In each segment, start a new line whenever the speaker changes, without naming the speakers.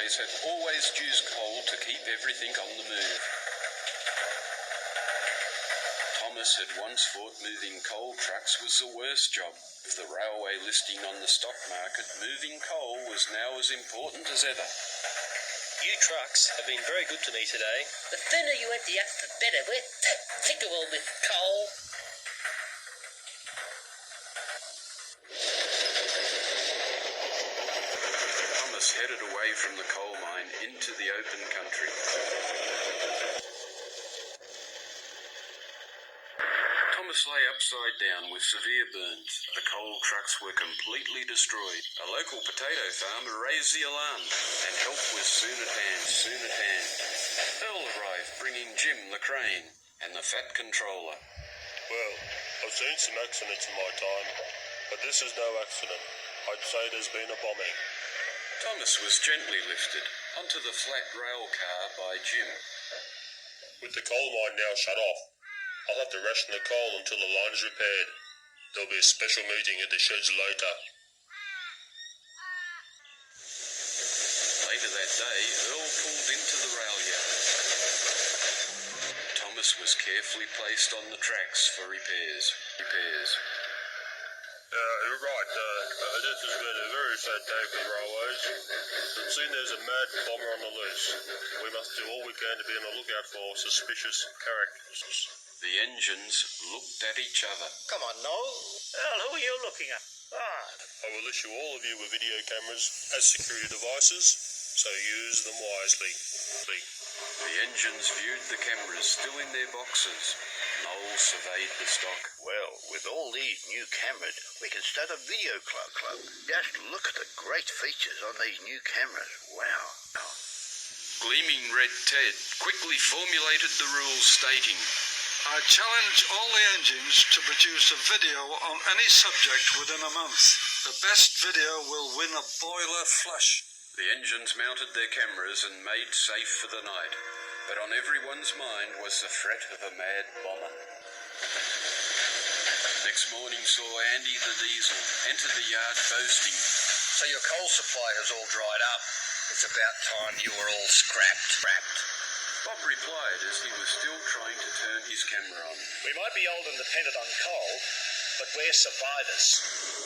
railways have always used coal to keep everything on the move. Thomas had once thought moving coal trucks was the worst job. With the railway listing on the stock market, moving coal was now as important as ever.
You trucks have been very good to me today.
The thinner you empty up, the better. We're thicker with coal.
Thomas headed away from the coal mine into the open country. Thomas lay upside down with severe burns. The coal trucks were completely destroyed. A local potato farmer raised the alarm, and help was soon at hand. Earl arrived, bringing Jim the crane and the fat controller.
Well, I've seen some accidents in my time, but this is no accident. I'd say there's been a bombing.
Thomas was gently lifted onto the flat rail car by Jim.
With the coal mine now shut off, I'll have to ration the coal until the line is repaired. There'll be a special meeting at the sheds later.
Later that day, Earl pulled into the rail yard. Thomas was carefully placed on the tracks for repairs.
You're right. This has been a very sad day for the railways. It seems there's a mad bomber on the loose. We must do all we can to be on the lookout for suspicious characters.
The engines looked at each other.
Come on, Noel. Earl, who are you looking at?
I will issue all of you with video cameras as security devices, so use them wisely.
The engines viewed the cameras still in their boxes. Noel surveyed the stock.
Well, with all these new cameras, we can start a video club. Just look at the great features on these new cameras. Wow.
Gleaming red Ted quickly formulated the rules stating,
I challenge all the engines to produce a video on any subject within a month. The best video will win a boiler flush.
The engines mounted their cameras and made safe for the night, but on everyone's mind was the threat of a mad bomber. Next morning saw Andy the Diesel enter the yard boasting,
So your coal supply has all dried up. It's about time you were all scrapped.
Bob replied as he was still trying to turn his camera on.
We might be old and dependent on coal, but we're survivors.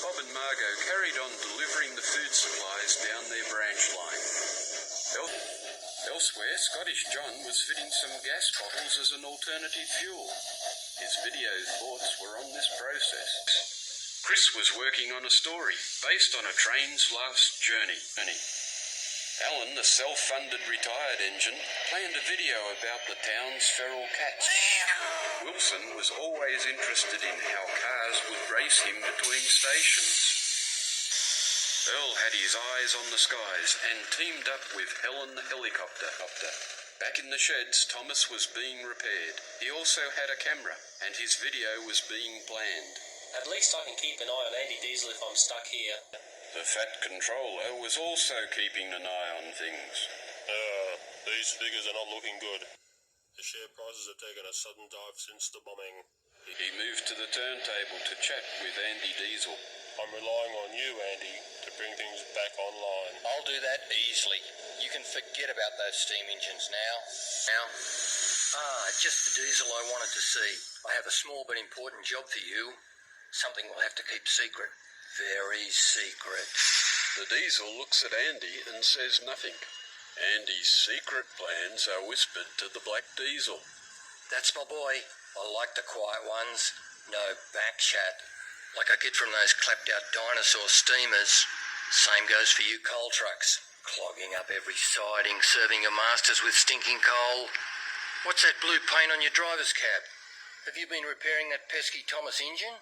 Bob and Margot carried on delivering the food supplies down their branch line. Elsewhere, Scottish John was fitting some gas bottles as an alternative fuel. His video thoughts were on this process. Chris was working on a story based on a train's last journey. Alan, the self-funded retired engine, planned a video about the town's feral cats. Wilson was always interested in how cars would race him between stations. Earl had his eyes on the skies and teamed up with Helen the helicopter. Back in the sheds, Thomas was being repaired. He also had a camera, and his video was being planned.
At least I can keep an eye on Andy Diesel if I'm stuck here.
The fat controller was also keeping an eye on things.
These figures are not looking good. The share prices have taken a sudden dive since the bombing.
He moved to the turntable to chat with Andy Diesel.
I'm relying on you, Andy, to bring things back online.
I'll do that easily. You can forget about those steam engines now. Just the diesel I wanted to see. I have a small but important job for you. Something we'll have to keep secret. Very secret.
The Diesel looks at Andy and says nothing. Andy's secret plans are whispered to the Black Diesel.
That's my boy. I like the quiet ones. No back chat. Like I get from those clapped out dinosaur steamers. Same goes for you coal trucks. Clogging up every siding, serving your masters with stinking coal. What's that blue paint on your driver's cab? Have you been repairing that pesky Thomas engine?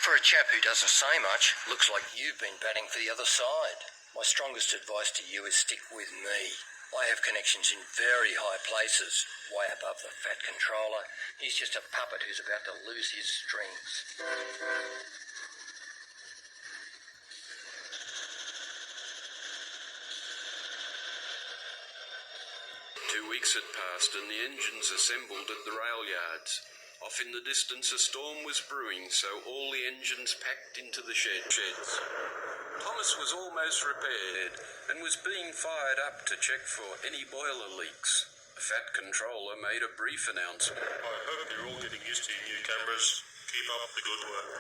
For a chap who doesn't say much, looks like you've been batting for the other side. My strongest advice to you is stick with me. I have connections in very high places, way above the fat controller. He's just a puppet who's about to lose his strings.
2 weeks had passed and the engines assembled at the rail yards. Off in the distance a storm was brewing, so all the engines packed into the sheds. Thomas was almost repaired and was being fired up to check for any boiler leaks. The Fat Controller made a brief announcement.
I hope you're all getting used to your new cameras. Keep up the good work.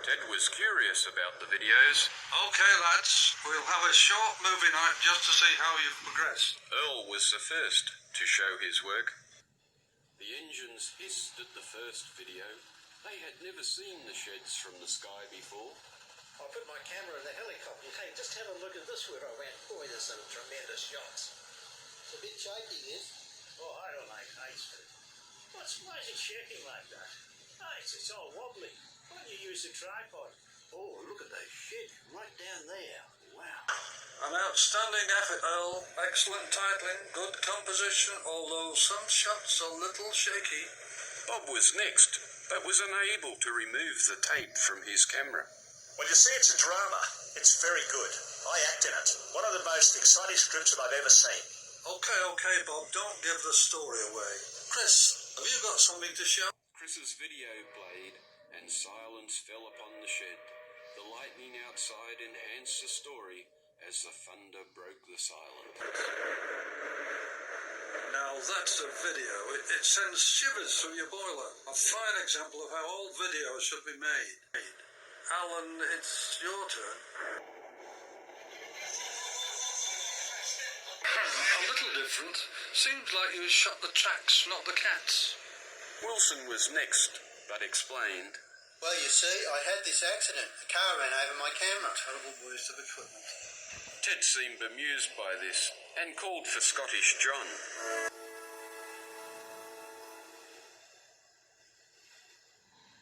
Ted was curious about the videos.
Okay, lads, we'll have a short movie night just to see how you've progressed.
Earl was the first to show his work. The engines hissed at the first video. They had never seen the sheds from the sky before.
I put my camera in the helicopter. Hey, just have a look at this where I went. Boy, there's some tremendous shots. It's a bit shaky, this. Oh, I don't like heights, but why is it shaking like that? It's all wobbly. Why don't you use a tripod? Oh, look at that shed right down there. Wow.
An outstanding effort, Earl. Excellent titling, good composition, although some shots a little shaky.
Bob was next, but was unable to remove the tape from his camera.
Well, you see, it's a drama. It's very good. I act in it. One of the most exciting scripts that I've ever seen.
Okay, Bob, don't give the story away. Chris, have you got something to show?
Chris's video played, and silence fell upon the shed. The lightning outside enhanced the story as the thunder broke the silence.
Now that's a video. It sends shivers through your boiler. A fine example of how all videos should be made. Alan, it's your turn. A little different. Seems like you shot the tracks, not the cats.
Wilson was next, but explained.
Well, you see, I had this accident. A car ran over my camera.
Terrible waste of equipment.
Ted seemed bemused by this and called for Scottish John.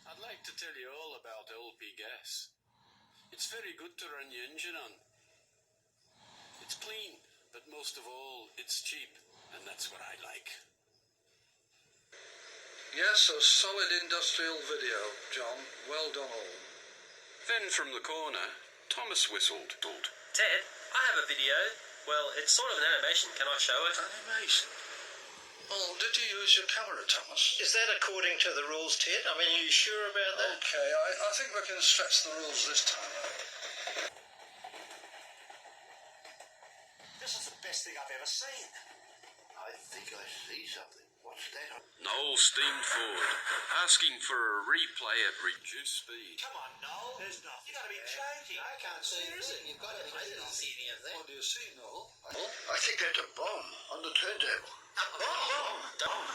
I'd like to tell you all about LP gas. It's very good to run your engine on. It's clean, but most of all, it's cheap, and that's what I like.
Yes, a solid industrial video, John. Well done all.
Then from the corner, Thomas whistled.
Ted, I have a video. Well, it's sort of an animation. Can I show it?
Animation? Well, did you use your camera, Thomas?
Is that according to the rules, Ted? I mean, are you sure about that?
Okay, I think we can stretch the rules this time.
This is the best thing I've ever seen.
I think I see something. What's that?
Noel steamed forward, asking for a replay at reduced speed.
Come on, Noel. There's nothing. You gotta be joking.
I can't see anything. You've got to be.
I didn't see any of that.
What do you see, Noel?
I think that's a bomb on the turntable.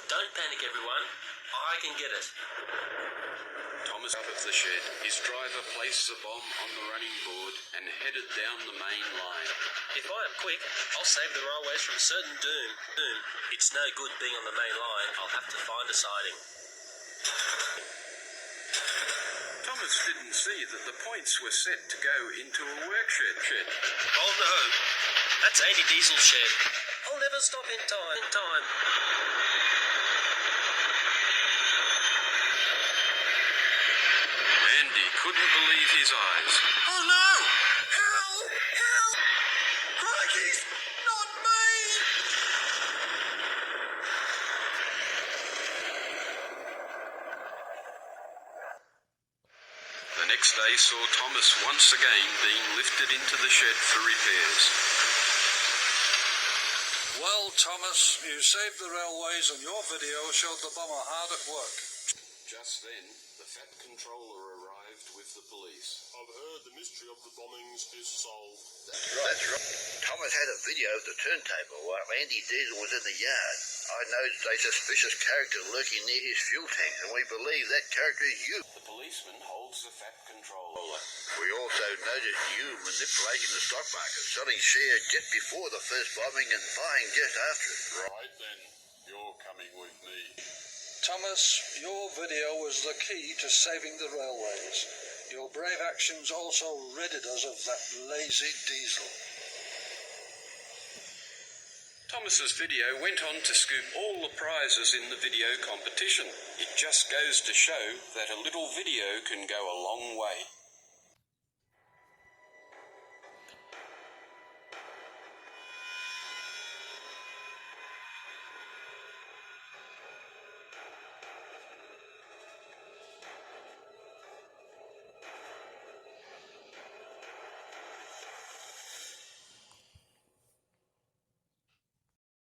Don't panic, everyone. I can get it.
Thomas out of the shed. His driver placed the bomb on the running board and headed down the main line.
If I am quick, I'll save the railways from certain doom. It's no good being on the main line. I'll have to find a siding.
Thomas didn't see that the points were set to go into a work shed.
Oh no! That's Andy Diesel's shed. I'll never stop in time.
Andy couldn't believe his eyes.
Oh no! Help! Help! Crikey! Not me!
The next day saw Thomas once again being lifted into the shed for repairs.
Well, Thomas, you saved the railways and your video showed the bomber hard at work.
Just then, the Fat Controller arrived with the police.
I've heard the mystery of the bombings is solved.
That's right. Thomas had a video of the turntable while Andy Diesel was in the yard. I noticed a suspicious character lurking near his fuel tank, and we believe that character is you.
The policeman holds the Fat Controller.
We also noticed you manipulating the stock market, selling shares just before the first bombing and buying just after it.
Right then, you're coming with me.
Thomas, your video was the key to saving the railways. Your brave actions also ridded us of that lazy Diesel.
Thomas's video went on to scoop all the prizes in the video competition. It just goes to show that a little video can go a long way.